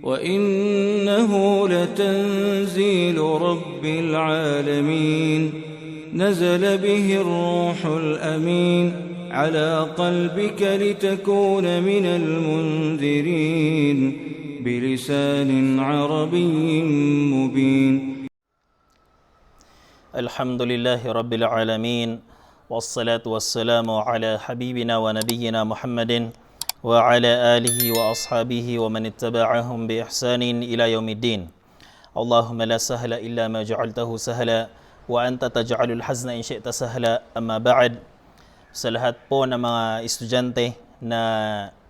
وإنه لتنزيل رب العالمين نزل به الروح الأمين على قلبك لتكون من المنذرين بلسان عربي مبين. الحمد لله رب العالمين والصلاة والسلام على حبيبنا ونبينا محمد وعلى آله وأصحابه ومن اتبعهم بإحسان إلى يوم الدين. اللهم لا سهل إلا ما جعلته سهلا وأنت تجعل الحزن إن شئت سهلا. أما بعد, sa lahat po ng mga estudyante na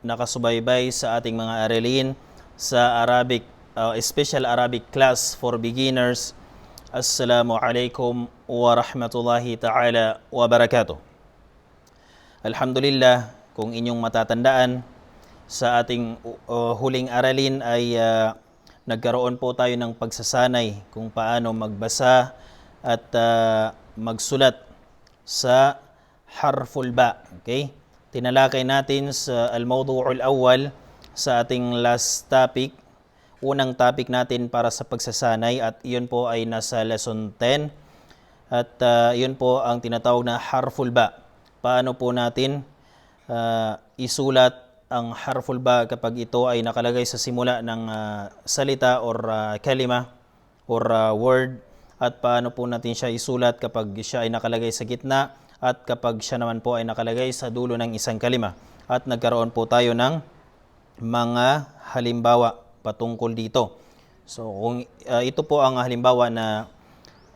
nakasubaybay sa ating mga aralin sa Arabic, Special Arabic Class for Beginners, Assalamu alaikum wa rahmatullahi ta'ala wa barakatuh. Alhamdulillah, kung inyong matatandaan, sa ating huling aralin ay nagkaroon po tayo ng pagsasanay kung paano magbasa at magsulat sa harful ba. Okay? Tinalakay natin sa al-mawdu'ul awwal sa ating last topic, unang topic natin para sa pagsasanay, at iyon po ay nasa lesson 10 at iyon po ang tinatawag na harful ba. Paano po natin isulat ang harful ba kapag ito ay nakalagay sa simula ng salita or kalima or word, at paano po natin siya isulat kapag siya ay nakalagay sa gitna at kapag siya naman po ay nakalagay sa dulo ng isang kalima. At nagkaroon po tayo ng mga halimbawa patungkol dito. So kung ito po ang halimbawa na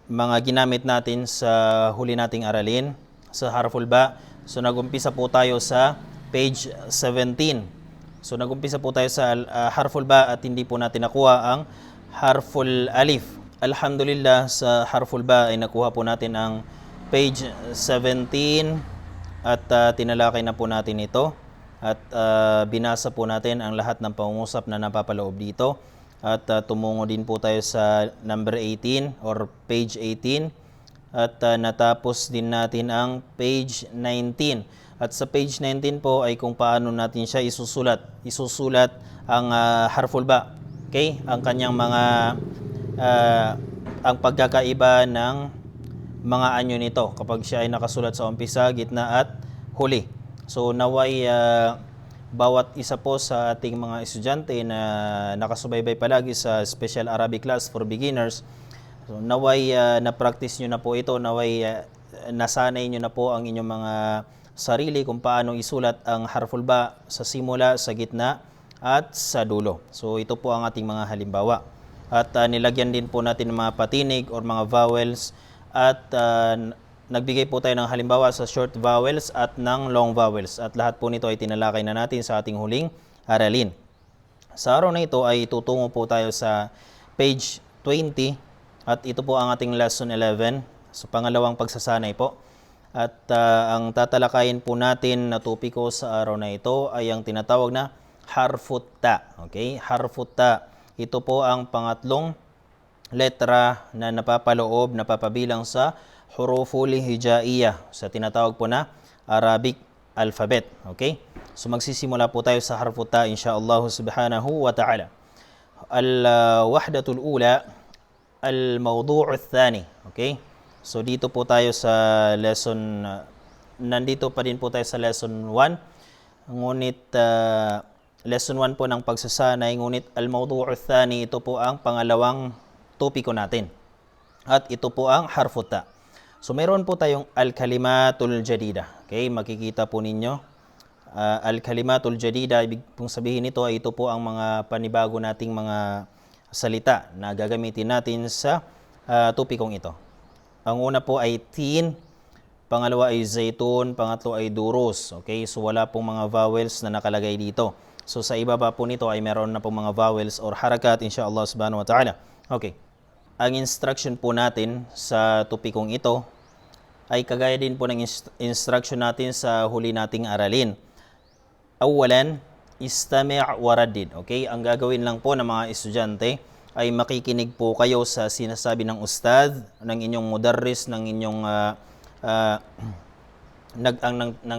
mga ginamit natin sa huli nating aralin sa harful ba. So nagumpisa po tayo sa page 17. So nagumpisa po tayo sa harful ba at hindi po natin nakuha ang harful alif. Alhamdulillah, sa harful ba ay nakuha po natin ang page 17 at tinalakay na po natin ito at binasa po natin ang lahat ng pangungusap na napapaloob dito at tumungo din po tayo sa number 18 or page 18 at natapos din natin ang page 19. At sa page 19 po ay kung paano natin siya isusulat ang harful ba. Okay? Ang kanyang mga ang pagkakaiba ng mga anyo nito kapag siya ay nakasulat sa umpisa, gitna at huli. So naway bawat isa po sa ating mga estudyante na nakasubaybay palagi sa Special Arabic Class for Beginners, so naway na-practice nyo na po ito, naway nasanay nyo na po ang inyong mga sarili kung paano isulat ang harful ba sa simula, sa gitna at sa dulo. So ito po ang ating mga halimbawa. At nilagyan din po natin ng mga patinig or mga vowels. At nagbigay po tayo ng halimbawa sa short vowels at ng long vowels. At lahat po nito ay tinalakay na natin sa ating huling aralin. Sa araw na ito ay tutungo po tayo sa page 20. At ito po ang ating lesson 11. So pangalawang pagsasanay po. At ang tatalakayin po natin na topiko sa araw na ito ay ang tinatawag na harfut ta. Okay? Harfut ta. Ito po ang pangatlong letra na napapaloob, napapabilang sa huruful hijaiyah, sa tinatawag po na Arabic alphabet. Okay? So magsisimula po tayo sa harfut ta insyaallah subhanahu wa ta'ala. Al-wahdatul ula, al-mawdu'u thani. Okay? So dito po tayo sa lesson, nandito pa din po tayo sa lesson 1. Ngunit lesson 1 po ng pagsasanay, ngunit al-mawdu'u thani, ito po ang pangalawang topiko natin. At ito po ang harfut ta. So meron po tayong al-kalimatul jadida. Okay, makikita po ninyo. Al-kalimatul jadida, ibig pong sabihin nito ay ito po ang mga panibago nating mga salita na gagamitin natin sa topikong ito. Ang una po ay tin, pangalawa ay zaytun, pangatlo ay durus. Okay, so wala pong mga vowels na nakalagay dito. So sa ibaba po nito ay meron na pong mga vowels or harakat insyaallah subhanahu wa ta'ala. Okay. Ang instruction po natin sa topikong ito ay kagaya din po ng instruction natin sa huli nating aralin. Awalan, istami' wa raddid. Okay? Ang gagawin lang po ng mga estudyante ay makikinig po kayo sa sinasabi ng ustad, ng inyong mudarris, ng inyong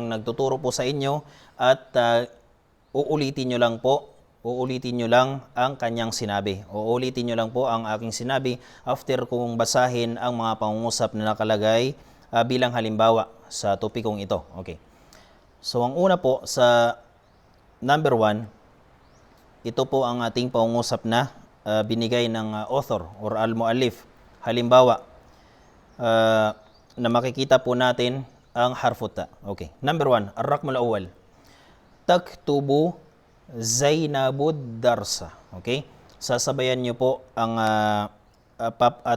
nagtuturo po sa inyo, at uulitin nyo lang po uulitin nyo lang ang kanyang sinabi. Uulitin nyo lang po ang aking sinabi after kong basahin ang mga pangungusap na nakalagay bilang halimbawa sa topikong ito. Okay. So ang una po sa number 1, ito po ang ating pangungusap na binigay ng author or al-muallif. Halimbawa, na makikita po natin ang harfuta. Okay. Number 1, ar-rakmul awwal. Taktubu Zainabud darsa. Okay? Sasabayan niyo po ang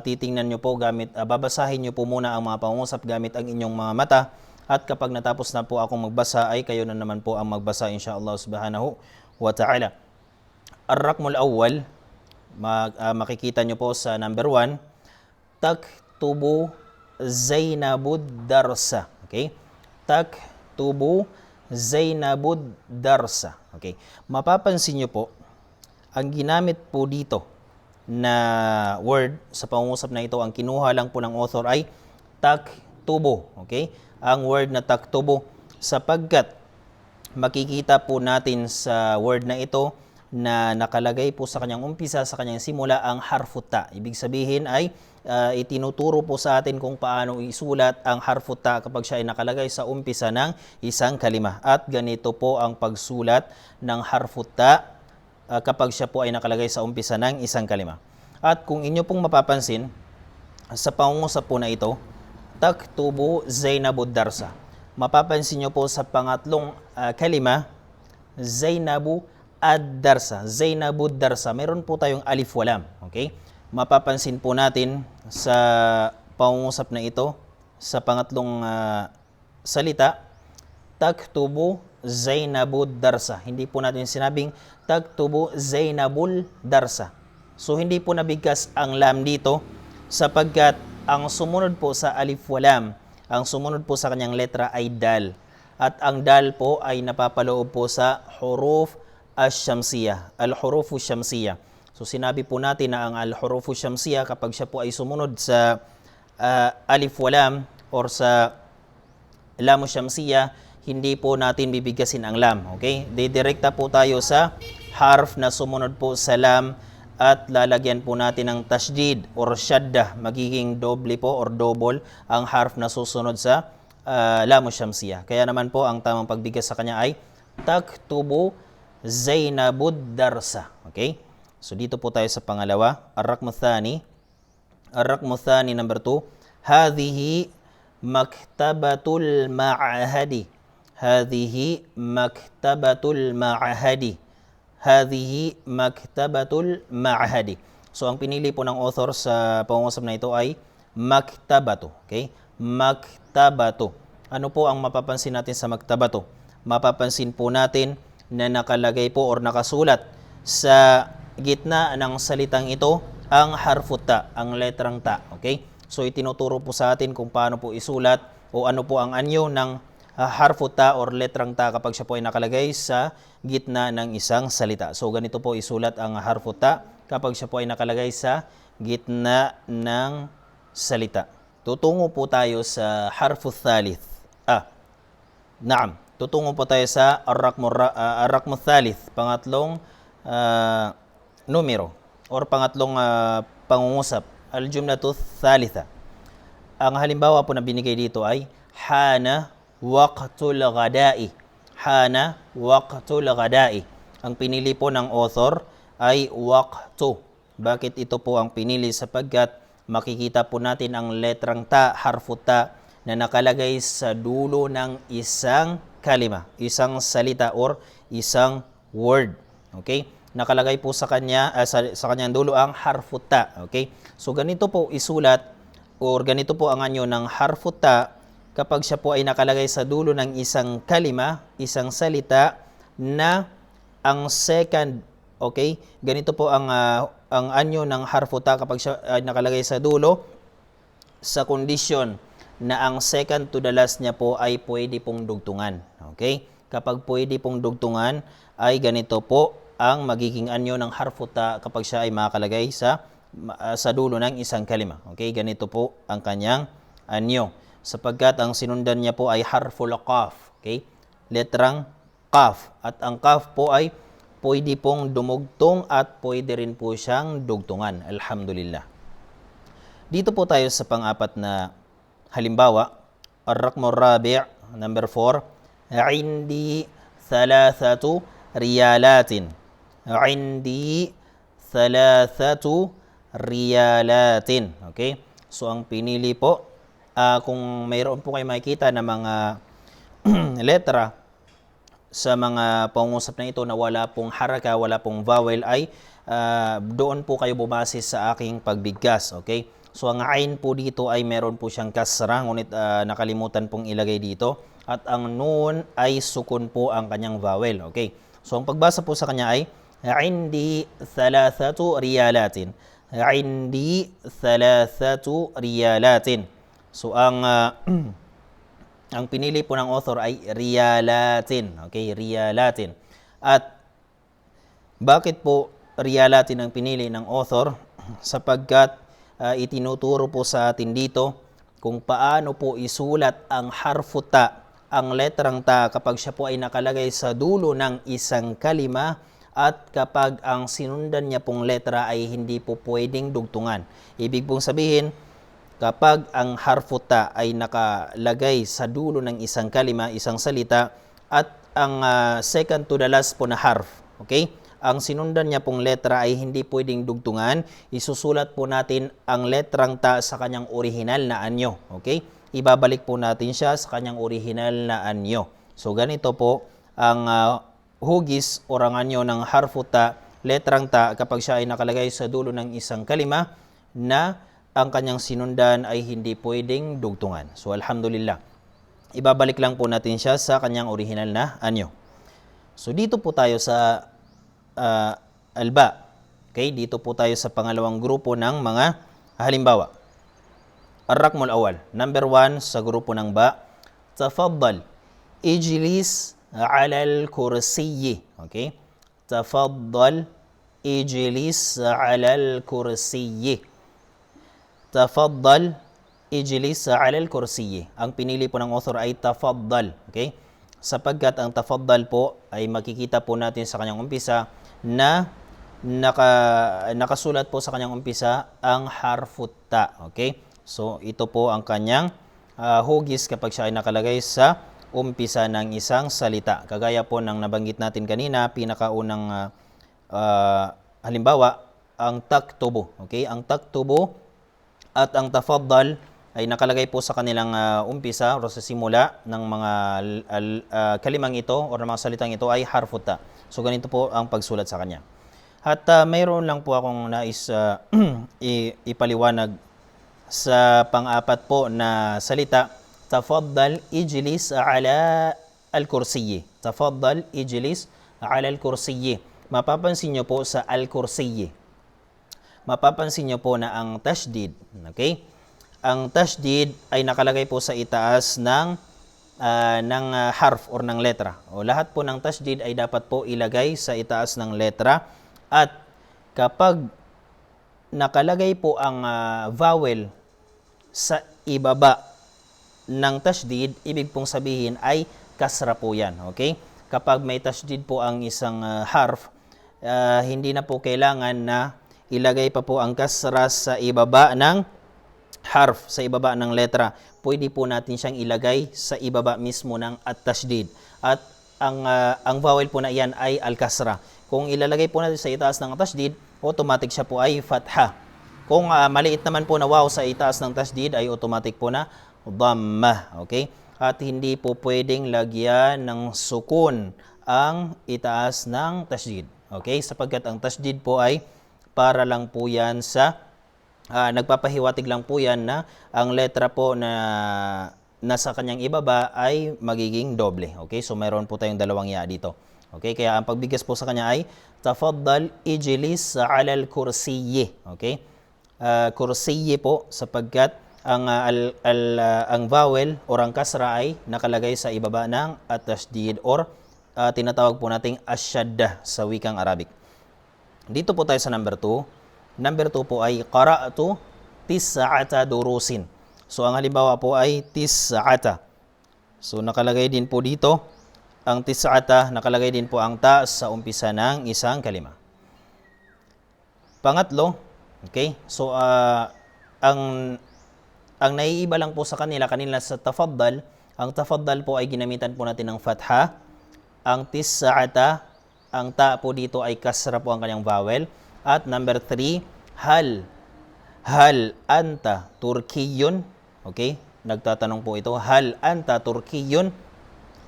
titingnan niyo po gamit babasahin niyo po muna ang mga pangungusap gamit ang inyong mga mata at kapag natapos na po akong magbasa ay kayo na naman po ang magbasa insyaallah subhanahu wa ta'ala. Ar-rakmul awwal, makikita niyo po sa number 1, taktubu Zainabud darsa. Okay? Taktubu Zainabud darsa. Okay. Mapapansin niyo po, ang ginamit po dito na word sa pangungusap na ito, ang kinuha lang po ng author ay taktubo. Okay? Ang word na taktubo sapagkat makikita po natin sa word na ito na nakalagay po sa kanyang umpisa, sa kanyang simula ang harfuta. Ibig sabihin ay itinuturo po sa atin kung paano isulat ang harfuta kapag siya ay nakalagay sa umpisa ng isang kalima. At ganito po ang pagsulat ng harfuta kapag siya po ay nakalagay sa umpisa ng isang kalima. At kung inyo pong mapapansin, sa pangungusap po na ito, taktubu Zainabud darsa. Mapapansin nyo po sa pangatlong kalima, Zainabu ad-darsa. Zainabud darsa. Meron po tayong alif walam. Okay? Mapapansin po natin sa pangungusap na ito, sa pangatlong salita, taktubu Zainabud darsa. Hindi po natin sinabing taktubu Zainabul darsa. So hindi po nabigkas ang lam dito sapagkat ang sumunod po sa alif walam, ang sumunod po sa kanyang letra ay dal. At ang dal po ay napapaloob po sa huruf ash-shamsiyah, al-hurufu syamsiyah. So sinabi po natin na ang al-hurufu syamsiyah kapag siya po ay sumunod sa alif walam or sa lamu syamsiyah, hindi po natin bibigkasin ang lam. Okay? Didirekta po tayo sa harf na sumunod po sa lam at lalagyan po natin ng tashdid or shaddah. Magiging doble po or double ang harf na susunod sa lamu syamsiyah. Kaya naman po ang tamang pagbigkas sa kanya ay taktubu Zainabud darsa. Okay? So dito po tayo sa pangalawa, ar-rakmu thani. Ar-rakmu thani number 2, hadhihi maktabatul ma'ahadi. Hadhihi maktabatul ma'ahadi. Hadhihi maktabatul ma'ahadi. So ang pinili po ng author sa pangungusap na ito ay maktabatu. Okay? Maktabatu. Ano po ang mapapansin natin sa maktabatu? Mapapansin po natin na nakalagay po or nakasulat sa gitna ng salitang ito ang harfuta, ang letrang ta. Okay? So itinuturo po sa atin kung paano po isulat o ano po ang anyo ng harfuta or letrang ta kapag siya po ay nakalagay sa gitna ng isang salita. So ganito po isulat ang harfuta kapag siya po ay nakalagay sa gitna ng salita. Tutungo po tayo sa harfu thalith. Naam. Tutungo po tayo sa ar-rakmu thalith, pangatlong numero or pangatlong pangungusap, al-jumlatu thalitha. Ang halimbawa po na binigay dito ay hana waqtul ghada'i. Hana waqtul ghada'i. Ang pinili po ng author ay waqtu. Bakit ito po ang pinili? Sapagkat makikita po natin ang letrang ta, harfu ta, na nakalagay sa dulo ng isang kalima, isang salita or isang word. Okay? Nakalagay po sa kanya sa kanyang dulo ang harfu ta. Okay? So ganito po isulat or ganito po ang anyo ng harfu ta kapag siya po ay nakalagay sa dulo ng isang kalima, isang salita na ang second, okay? Ganito po ang anyo ng harfu ta kapag siya ay nakalagay sa dulo sa kondisyon na ang second to the last niya po ay pwede pong dugtungan. Okay? Kapag pwede pong dugtungan, ay ganito po ang magiging anyo ng harfu ta kapag siya ay makakalagay sa dulo ng isang kalima. Okay? Ganito po ang kanyang anyo. Sapagkat ang sinundan niya po ay harful qaf. Okay? Letrang qaf. At ang qaf po ay pwede pong dumugtong at pwede rin po siyang dugtungan. Alhamdulillah. Dito po tayo sa pang-apat na halimbawa. Ar-raqmu ar-rabi', number 4. Indi thalathatu riyalatin. Indi thalathatu riyalatin. Okay? So, ang pinili po, kung mayroon po kayo makikita na mga letra sa mga pangungusap na ito na wala pong haraka, wala pong vowel, ay doon po kayo bumase sa aking pagbigkas. Okay? So, ang ain po dito ay meron po siyang kasra, ngunit nakalimutan pong ilagay dito. At ang nun ay sukun po ang kanyang vowel. Okay? So, ang pagbasa po sa kanya ay Indi thalathatu riyalatin. Indi thalathatu riyalatin. So, ang pinili po ng author ay riyalatin. Okay, riyalatin. At bakit po riyalatin ang pinili ng author? Sapagkat itinuturo po sa atin dito kung paano po isulat ang harfu ta, ang letrang ta, kapag siya po ay nakalagay sa dulo ng isang kalima at kapag ang sinundan niya pong letra ay hindi po pwedeng dugtungan. Ibig pong sabihin, kapag ang harfu ta ay nakalagay sa dulo ng isang kalima, isang salita, at ang second to the last po na harf, okay? Ang sinundan niya pong letra ay hindi pwedeng dugtungan, isusulat po natin ang letrang ta sa kanyang orihinal na anyo, okay? Ibabalik po natin siya sa kanyang orihinal na anyo. So, ganito po ang hugis o ranganyo ng harfu ta, letrang ta, kapag siya ay nakalagay sa dulo ng isang kalima na ang kanyang sinundan ay hindi pwedeng dugtungan. So, alhamdulillah. Ibabalik lang po natin siya sa kanyang orihinal na anyo. So, dito po tayo sa alba. Okay, dito po tayo sa pangalawang grupo ng mga halimbawa. Ar-raqmul awal. Number 1 sa grupo ng ba. Tafaddal. Ijlis ala al-kursiyyi. Okay? Tafaddal. Ijlis ala al-kursiyyi. Tafaddal. Ijlis ala al-kursiyyi. Ang pinili po ng author ay tafaddal. Okay? Sapagkat ang tafaddal po ay makikita po natin sa kanyang umpisa na nakasulat po sa kanyang umpisa ang harfu ta. Okay? So, ito po ang kanyang hugis kapag siya ay nakalagay sa umpisa ng isang salita. Kagaya po ng nabanggit natin kanina, pinakaunang halimbawa, ang taktubo. Okay? Ang taktubo at ang tafaddal ay nakalagay po sa kanilang umpisa o sa simula ng mga kalimang ito o ng mga salitang ito ay harfu ta. So, ganito po ang pagsulat sa kanya. At mayroon lang po akong nais ipaliwanag sa pang-apat po na salita. Tafaddal ijlis ala al-kursiyyi. Tafaddal ijlis ala al-kursiyyi. Mapapansin nyo po sa al-kursiyyi. Mapapansin nyo po na ang tashdid, okay? Ang tashdid ay nakalagay po sa itaas ng harf or ng letra. O lahat po ng tashdid ay dapat po ilagay sa itaas ng letra. At kapag nakalagay po ang vowel sa ibaba ng tashdid, ibig pong sabihin ay kasra po yan. Okay? Kapag may tashdid po ang isang harf, hindi na po kailangan na ilagay pa po ang kasra sa ibaba ng harf, sa ibaba ng letra. Pwede po natin siyang ilagay sa ibaba mismo ng at-tashdid. At ang vowel po na iyan ay al-kasra. Kung ilalagay po natin sa itaas ng tashdid, automatic siya po ay fatha. Kung maliit naman po na waw sa itaas ng tashdid, ay automatic po na dhammah. Okay? At hindi po pwedeng lagyan ng sukun ang itaas ng tashdid. Okay? Sapagkat ang tashdid po ay para lang po yan sa nagpapahiwatig lang po yan na ang letra po na nasa kanyang ibaba ay magiging doble. Okay? So, mayroon po tayong dalawang ya dito. Okay? Kaya ang pagbigkas po sa kanya ay tafaddal ijlis ala al-kursiyyi. Okay? Kursiyyi po sapagkat ang vowel or ang kasra ay nakalagay sa ibaba ng at-tashdid or tinatawag po nating asyaddah sa wikang Arabic. Dito po tayo sa number 2. Number 2 po ay qara'tu tis'ata durusin. So, ang halimbawa po ay tis'ata. So, nakalagay din po dito ang tis'ata, nakalagay din po ang ta sa umpisa ng isang kalima. Pangatlo, okay? So, ang naiiba lang po sa kanila sa tafaddal, ang tafaddal po ay ginamitan po natin ng fatha. Ang tis'ata, ang ta po dito ay kasra po ang kanyang vowel. At number 3, hal anta Turkiyun. Okay? Nagtatanong po ito, hal anta Turkiyun.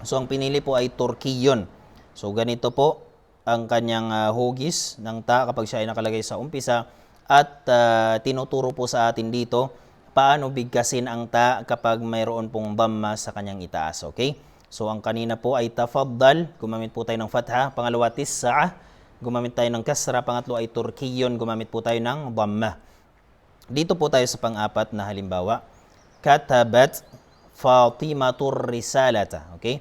So, ang pinili po ay Turkiyun. So, ganito po ang kanyang hugis ng ta kapag siya ay nakalagay sa umpisa. At tinuturo po sa atin dito paano bigkasin ang ta kapag mayroon pong dhamma sa kanyang itaas. Okay? So, ang kanina po ay tafaddal, gumamit po tayo ng fatha. Pangalawa, tis'a, gumamit tayo ng kasra. Pangatlo ay Turkiyun, gumamit po tayo ng dhamma. Dito po tayo sa pang-apat na halimbawa. Katabat Fatimatur risalata. Okay?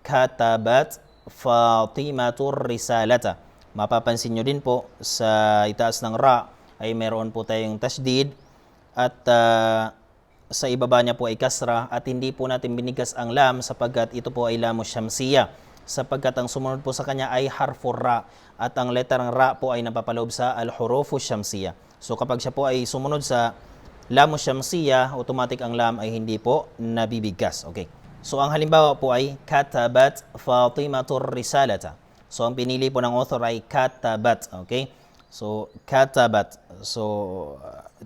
Katabat Fatimatur risalata. Mapapansin nyo din po sa itaas ng ra ay meron po tayong tasdid at sa ibaba niya po ay kasra at hindi po natin binigas ang lam sapagkat ito po ay lamu syamsiya sapagkat ang sumunod po sa kanya ay harfur ra at ang letrang ra po ay napapaloob sa al-hurufu syamsiya. So kapag siya po ay sumunod sa lamu syamsiya, automatic ang lam ay hindi po nabibigkas. Okay. So ang halimbawa po ay katabat Fatimatur risalata. So ang pinili po ng author ay katabat. Okay. So katabat. So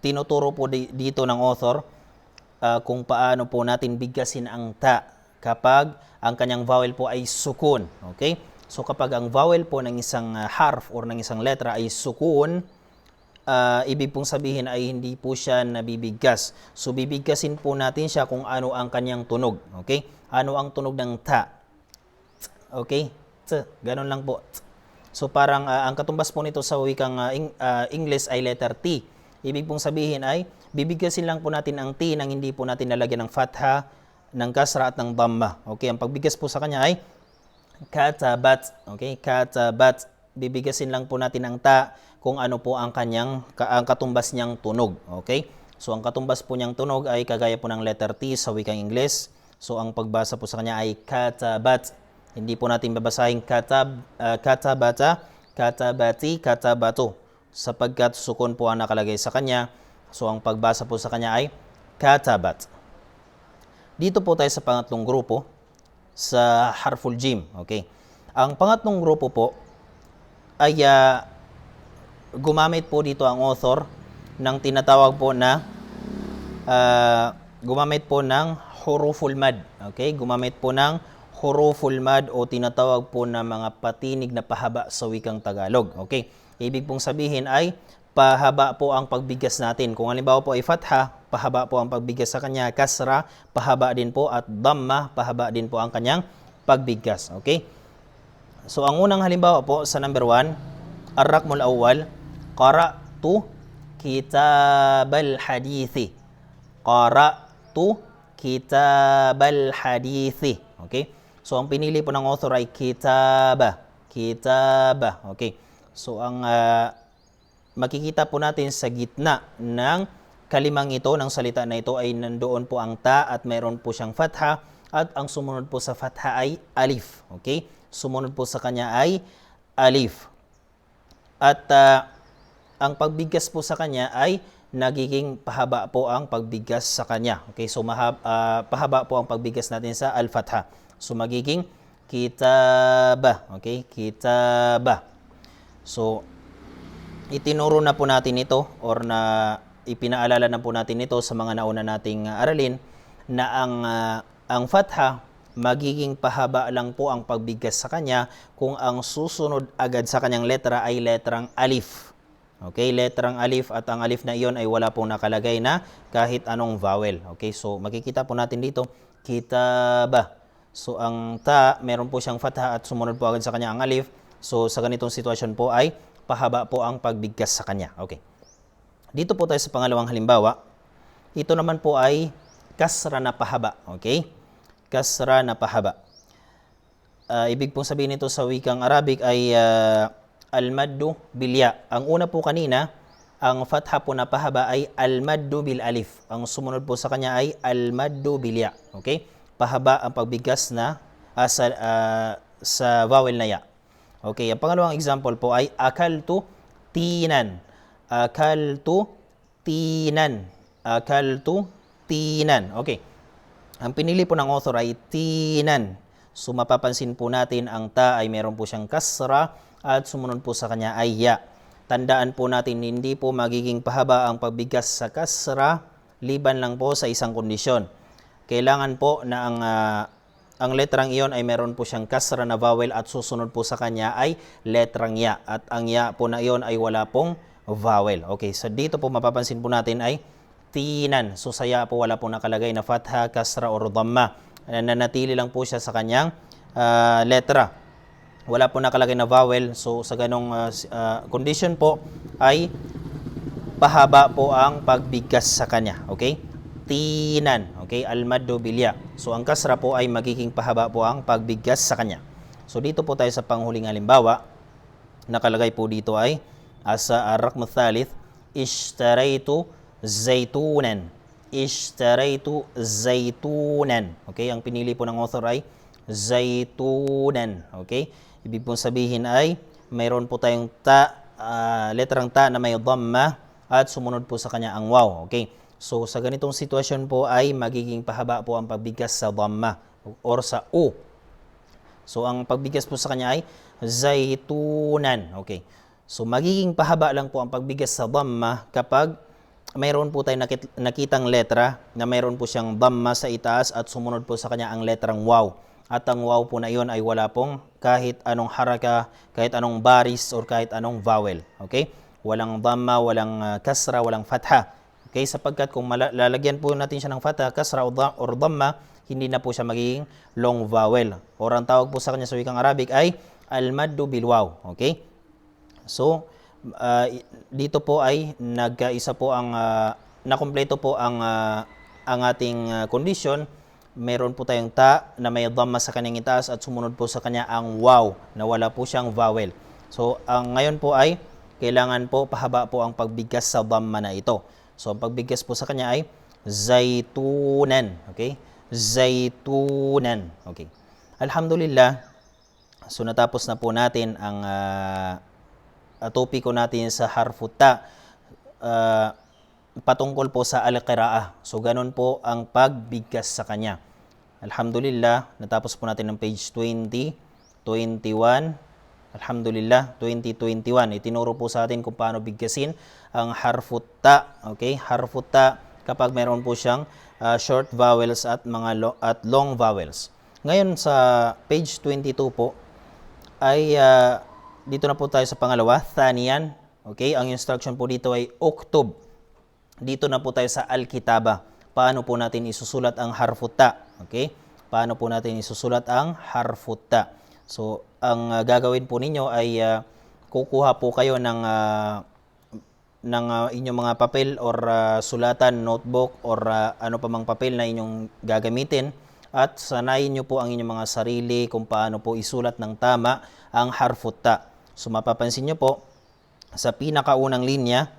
tinuturo po dito ng author kung paano po natin bigkasin ang ta kapag ang kanyang vowel po ay sukun. Okay? So kapag ang vowel po ng isang harf or ng isang letra ay sukun, ibig pong sabihin ay hindi po siya nabibigkas. So bibigkasin po natin siya kung ano ang kanyang tunog. Okay? Ano ang tunog ng ta? Okay? Ganun lang po. So parang ang katumbas po nito sa wikang English ay letter T. Ibig pong sabihin ay bibigkasin lang po natin ang T nang hindi po natin lalagyan ng fatha, ng kasra at ng dhamma. Okay, ang pagbigas po sa kanya ay katabat. Okay, katabat. Bibigkasin lang po natin ang ta kung ano po ang kanyang ang katumbas niyang tunog. Okay? So ang katumbas po niyang tunog ay kagaya po ng letter T sa wikang English. So ang pagbasa po sa kanya ay katabat. Hindi po natin babasahin katabata, katabati, katabato sapagkat sukun po ang nakalagay sa kanya. So ang pagbasa po sa kanya ay katabat. Dito po tayo sa pangatlong grupo sa harful jim. Okay. Ang pangatlong grupo po ay gumamit po dito ang author ng tinatawag po na gumamit po ng huruful mad. Okay? Gumamit po ng huruful mad o tinatawag po na mga patinig na pahaba sa wikang Tagalog. Okay? Ibig pong sabihin ay pahaba po ang pagbigas natin. Kung halimbawa po ay fatha, pahaba po ang pagbigas sa kanya. Kasra, pahaba din po. At dhamma, pahaba din po ang kanyang pagbigas. Okay? So, ang unang halimbawa po sa number 1, ar-rakmul awwal, qara'tu kitabal hadithi. Qara'tu kitabal hadithi. Okay? So, ang pinili po ng author ay kitaba. Kitaba. Okay? So, ang makikita po natin sa gitna ng kalimang ito, ng salita na ito ay nandoon po ang ta at mayroon po siyang fatha at ang sumunod po sa fatha ay alif. Okay? Sumunod po sa kanya ay alif. At ang pagbigas po sa kanya ay nagiging pahaba po ang pagbigas sa kanya. Okay? So pahaba po ang pagbigas natin sa al-fatha. So magiging kitaba. Okay? Kitaba. So itinuro na po natin ito or na ipinaalala na po natin ito sa mga nauna nating aralin na ang fatha magiging pahaba lang po ang pagbigas sa kanya kung ang susunod agad sa kanyang letra ay letrang alif. Okay, letrang alif at ang alif na iyon ay wala pong nakalagay na kahit anong vowel. Okay, so makikita po natin dito, kitaba. So ang ta, meron po siyang fatha at sumunod po agad sa kanya ang alif. So sa ganitong sitwasyon po ay pahaba po ang pagbigkas sa kanya. Okay. Dito po tayo sa pangalawang halimbawa. Ito naman po ay kasra na pahaba. Okay? Kasra na pahaba. Ibig pong sabihin nito sa wikang Arabic ay al-maddu bil ya. Ang una po kanina, ang fatha po na pahaba ay al-maddu bil alif. Ang sumunod po sa kanya ay al-maddu bil ya. Okay? Pahaba ang pagbigkas na sa vowel na ya. Okay, ang pangalawang example po ay akaltu tinan. Akaltu tinan. Akaltu tinan. Okay. Ang pinili po ng author ay tinan. So mapapansin po natin ang ta ay meron po siyang kasra at sumunod po sa kanya ay ya. Tandaan po natin hindi po magiging pahaba ang pagbigkas sa kasra liban lang po sa isang kondisyon. Kailangan po na ang letrang iyon ay meron po siyang kasra na vowel at susunod po sa kanya ay letrang ya. At ang ya po na iyon ay wala pong vowel. Okay, so dito po mapapansin po natin ay tinan. So sa ya po wala pong nakalagay na fatha, kasra, or dhamma. Nanatili lang po siya sa kanyang letra. Wala po nakalagay na vowel. So sa ganong condition po ay pahaba po ang pagbigkas sa kanya. Okay? Tinan. Okay? Al-maddu bilya. So ang kasra po ay magiging pahaba po ang pagbigkas sa kanya. So dito po tayo sa panghuling halimbawa. Nakalagay po dito ay asa ar-raqm thalith ishtaraitu zaytunan. Ishtaraitu zaytunan. Okay? Ang pinili po ng author ay zaytunan. Okay? Ibig pong sabihin ay mayroon po tayong letrang ta na may dhamma at sumunod po sa kanya ang waw. Okay? So sa ganitong sitwasyon po ay magiging pahaba po ang pagbigkas sa dhamma or sa u. So ang pagbigkas po sa kanya ay zaytunan. Okay? So magiging pahaba lang po ang pagbigkas sa dhamma kapag mayroon po tayong nakitang letra na mayroon po siyang dhamma sa itaas at sumunod po sa kanya ang letrang waw. At ang waw po na iyon ay wala pong kahit anong haraka, kahit anong baris, or kahit anong vowel. Okay? Walang dhamma, walang kasra, walang fatha. Okay? Sapagkat kung lalagyan po natin siya ng fatha, kasra, or dhamma, hindi na po siya magiging long vowel. Or ang tawag po sa kanya sa wikang Arabic ay al-maddu bil waw. Okay? So, dito po ay nagkaisa po ang nakumpleto po ang ating condition. Meron po tayong ta na may dhamma sa kanyang itaas at sumunod po sa kanya ang waw na wala po siyang vowel. So ngayon po ay kailangan po pahaba po ang pagbigkas sa dhamma na ito. So ang pagbigkas po sa kanya ay zaytunan. Okay? Zaytunan. Okay. Alhamdulillah. So natapos na po natin ang topiko natin sa harfuta patungkol po sa al-qira'ah. So ganun po ang pagbigkas sa kanya. Alhamdulillah, natapos po natin ng page 20, 21, alhamdulillah, 2021. Itinuro po sa atin kung paano bigkasin ang harfuta. Okay? Harfuta kapag meron po siyang short vowels at long vowels. Ngayon sa page 22 po ay dito na po tayo sa pangalawa, thaniyan. Okay, ang instruction po dito ay uktub. Dito na po tayo sa al-kitaba. Paano po natin isusulat ang harfuta? Okay? Paano po natin isusulat ang harfuta? So, ang gagawin po ninyo ay kukuha po kayo ng inyong mga papel or sulatan, notebook or ano pa mang papel na inyong gagamitin at sanayin nyo po ang inyong mga sarili kung paano po isulat ng tama ang harfuta. So mapapansin nyo po, sa pinakaunang linya,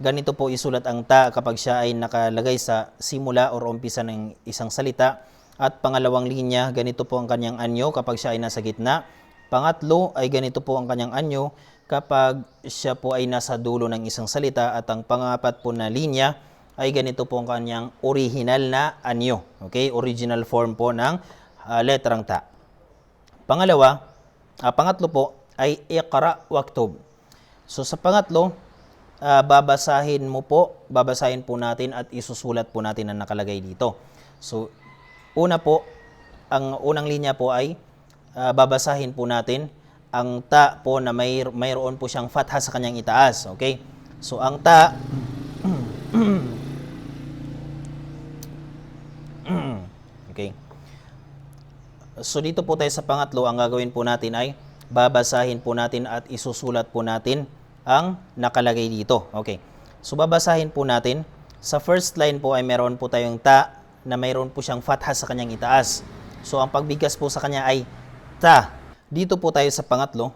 ganito po isulat ang ta kapag siya ay nakalagay sa simula or umpisa ng isang salita. At pangalawang linya, ganito po ang kanyang anyo kapag siya ay nasa gitna. Pangatlo ay ganito po ang kanyang anyo kapag siya po ay nasa dulo ng isang salita. At ang pangapat po na linya ay ganito po ang kanyang original na anyo. Okay? Original form po ng letrang ta. Pangatlo po ay iqra waktub. So sa pangatlo, babasahin po natin at isusulat po natin ang nakalagay dito. So una po, ang unang linya po ay babasahin po natin ang ta po na mayroon po siyang fatha sa kanyang itaas. Okay? So ang ta okay. So dito po tayo sa pangatlo, ang gagawin po natin ay babasahin po natin at isusulat po natin ang nakalagay dito. Okay. So babasahin po natin. Sa first line po ay meron po tayong ta na mayroon po siyang fatha sa kanyang itaas. So ang pagbigkas po sa kanya ay ta. Dito po tayo sa pangatlo.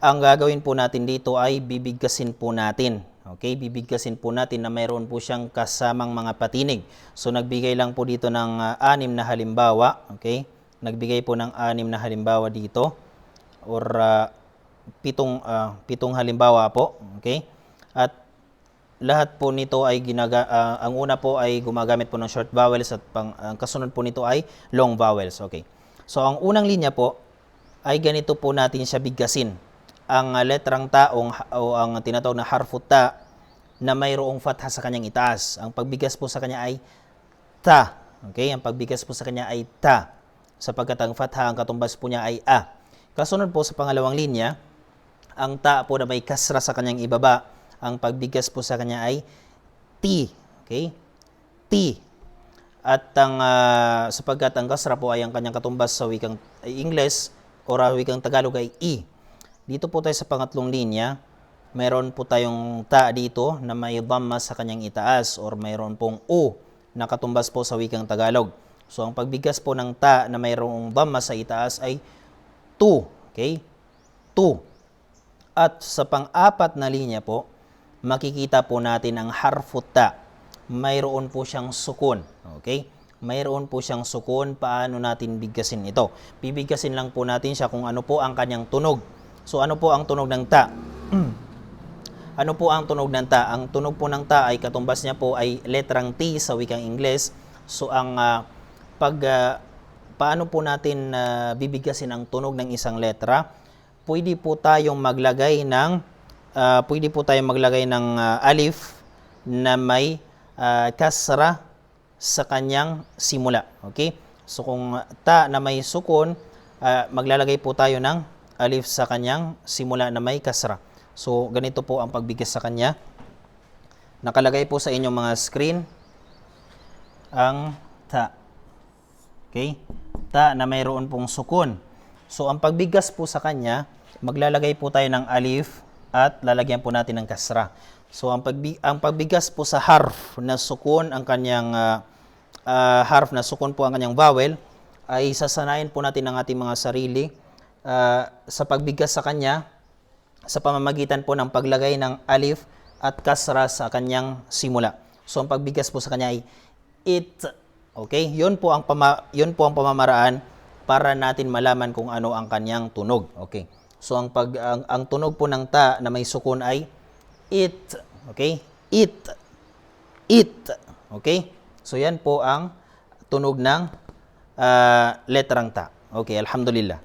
Ang gagawin po natin dito ay bibigkasin po natin. Okay, bibigkasin po natin na mayroon po siyang kasamang mga patinig. So nagbigay lang po dito ng 6 na halimbawa, okay, nagbigay po ng 6 na halimbawa dito or pitong halimbawa po. Okay? At lahat po nito ay ang una po ay gumagamit po ng short vowels at ang kasunod po nito ay long vowels. Okay. So ang unang linya po ay ganito po natin siya bigkasin. Ang letrang ta o ang tinatawag na harfu ta na mayroong fatha sa kanyang itaas. Ang pagbigas po sa kanya ay ta. Okay? Ang pagbigas po sa kanya ay ta. Sapagkat ang fatha, ang katumbas po niya ay a. Kasunod po sa pangalawang linya, ang ta po na may kasra sa kanyang ibaba, ang pagbigas po sa kanya ay ti. Okay? Ti. At sapagkat ang kasra po ay ang kanyang katumbas sa wikang Ingles o wikang Tagalog ay i. Dito po tayo sa pangatlong linya, mayroon po tayong ta dito na may dhamma sa kanyang itaas or mayroon pong u na katumbas po sa wikang Tagalog. So ang pagbigas po ng ta na mayroong dhamma sa itaas ay tu. Okay? Tu. At sa pang-apat na linya po, makikita po natin ang harfu ta. Mayroon po siyang sukun. Okay? Mayroon po siyang sukun. Paano natin bigkasin ito? Bibigkasin lang po natin siya kung ano po ang kanyang tunog. So ano po ang tunog ng ta? Ano po ang tunog ng ta? Ang tunog po ng ta ay katumbas niya po ay letrang T sa wikang Ingles. So ang paano po natin bibigkasin ang tunog ng isang letra? Pwede po tayong maglagay ng alif na may kasra sa kanyang simula. Okay? So kung ta na may sukun, maglalagay po tayo ng alif sa kanyang simula na may kasra. So ganito po ang pagbigkas sa kanya. Nakalagay po sa inyong mga screen ang ta. Okay? Ta na mayroon pong sukun. So ang pagbigkas po sa kanya, maglalagay po tayo ng alif at lalagyan po natin ng kasra. So ang pagbigkas po sa harf na sukun ang kanyang harf na sukun po ang kanyang vowel ay sasanayin po natin ang ating mga sarili sa pagbigkas sa kanya sa pamamagitan po ng paglagay ng alif at kasra sa kanyang simula. So ang pagbigkas po sa kanya ay it. Okay? Yun po ang pamamaraan para natin malaman kung ano ang kanyang tunog. Okay? So ang tunog po ng ta na may sukun ay it. Okay? It. It. Okay? So yan po ang tunog ng letrang ta. Okay, alhamdulillah.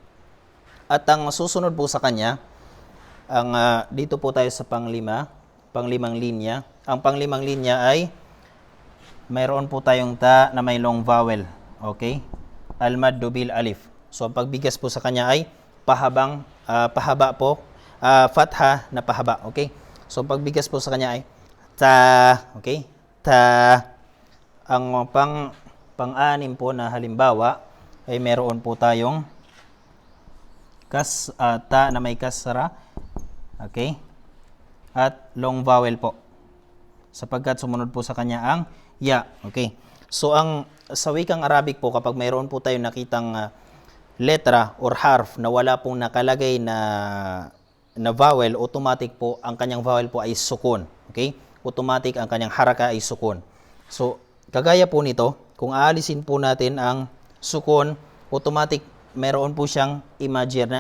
At ang susunod po sa kanya, dito po tayo sa panglimang linya. Ang panglimang linya ay mayroon po tayong ta na may long vowel. Okay? Al-maddu bil alif. So ang pagbigas po sa kanya ay pahaba po, fatha na pahaba. Okay? So ang pagbigas po sa kanya ay ta. Okay? Ta. Ang pang-anim po na halimbawa ay meron po tayong ta na may kasra. Okay? At long vowel po. Sapagkat sumunod po sa kanya ang ya. Okay? So sa wikang Arabic po, kapag mayroon po tayo nakitang letra or harf na wala pong nakalagay na vowel, automatic po ang kanyang vowel po ay sukun. Okay? Automatic ang kanyang haraka ay sukun. So kagaya po nito, kung aalisin po natin ang sukun, automatic meron po siyang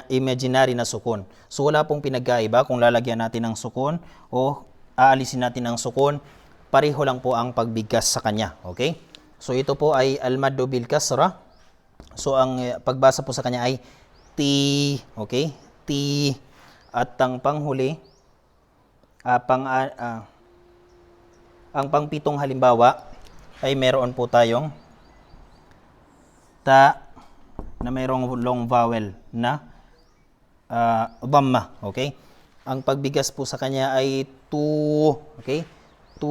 imaginary na sukun. So wala pong pinagkaiba kung lalagyan natin ng sukun o aalisin natin ng sukun, pareho lang po ang pagbigkas sa kanya. Okay? So ito po ay al-maddu bil kasra. So ang pagbasa po sa kanya ay ti. Okay? Ti. At ang panghuli, ang pangpitong halimbawa ay meron po tayong ta na mayroong long vowel na dhamma. Okay? Ang pagbigas po sa kanya ay tu. Okay? Tu.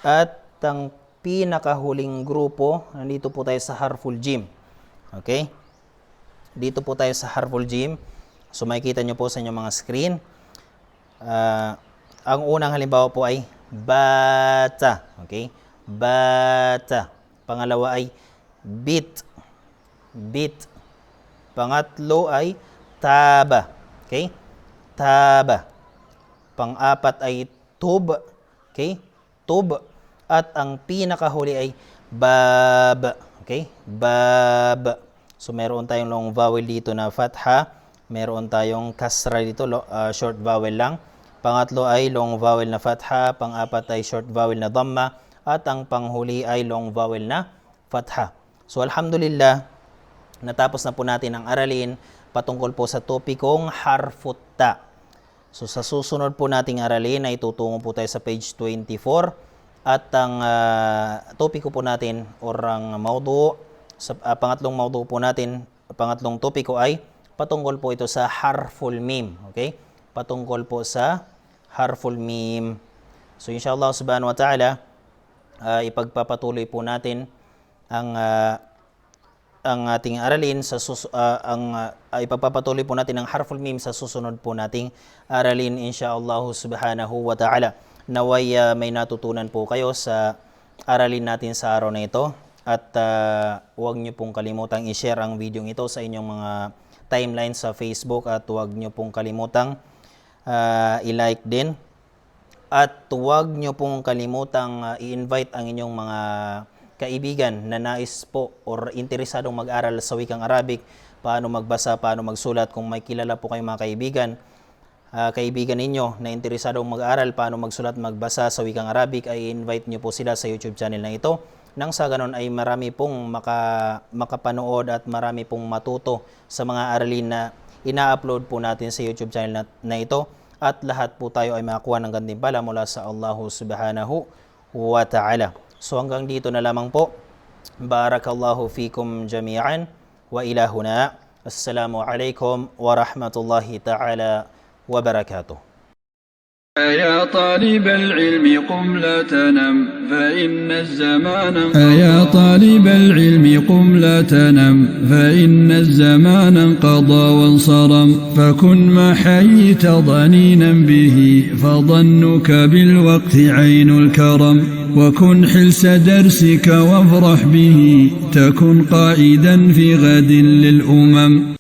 At ang pinakahuling grupo, nandito po tayo sa harful jim. Okay? Dito po tayo sa harful jim. So makikita nyo po sa inyong mga screen. Ang unang halimbawa po ay bata. Okay? Bata. Pangalawa ay bit. Bit. Pangatlo ay taba. Okay? Taba. Pang-apat ay tub. Okay? Tub. At ang pinakahuli ay bab. Okay? Bab. So meron tayong long vowel dito na fatha, meron tayong kasra dito, short vowel lang. Pangatlo ay long vowel na fatha, pang-apat ay short vowel na dhamma, at ang panghuli ay long vowel na fatha. So alhamdulillah, natapos na po natin ang aralin patungkol po sa topikong harfut ta. So sa susunod po nating aralin ay tutungo po tayo sa page 24 at ang topiko po natin or ang maudu sa pangatlong maudu po natin, pangatlong topiko ay patungkol po ito sa harful mim. Okay? Patungkol po sa harful mim. So inshallah subhanahu wa ta'ala, ipagpapatuloy po natin ang ating aralin sa ipagpapatuloy po natin ang harful mim sa susunod po nating aralin insyaallah subhanahu wa ta'ala. Naway may natutunan po kayo sa aralin natin sa araw na ito at huwag niyo pong kalimutang i-share ang video ito sa inyong mga timeline sa Facebook at huwag niyo pong kalimutang i-like din at huwag niyo pong kalimutang i-invite ang inyong mga kaibigan na nais po or interesadong mag-aral sa wikang Arabic, paano magbasa, paano magsulat. Kung may kilala po kayong mga kaibigan ninyo na interesadong mag-aral, paano magsulat, magbasa sa wikang Arabic, ay invite nyo po sila sa YouTube channel na ito. Nang sa ganon ay marami pong makapanood at marami pong matuto sa mga aralin na ina-upload po natin sa YouTube channel na ito. At lahat po tayo ay makakuha ng gantimpala mula sa Allah subhanahu wa ta'ala. So hanggang dito na lamang po. Barakallahu fikum jami'an wa ilahuna. Assalamu alaikum wa rahmatullahi ta'ala wa barakatuh. أيا طالب العلم قم لا تنم فإن الزمان أيا طالب العلم قم لا تنم فإن الزمان انقضى وانصرم فكن ما حييت ضنينا به فظنك بالوقت عين الكرم وكن حلس درسك وافرح به تكن قائدا في غد للأمم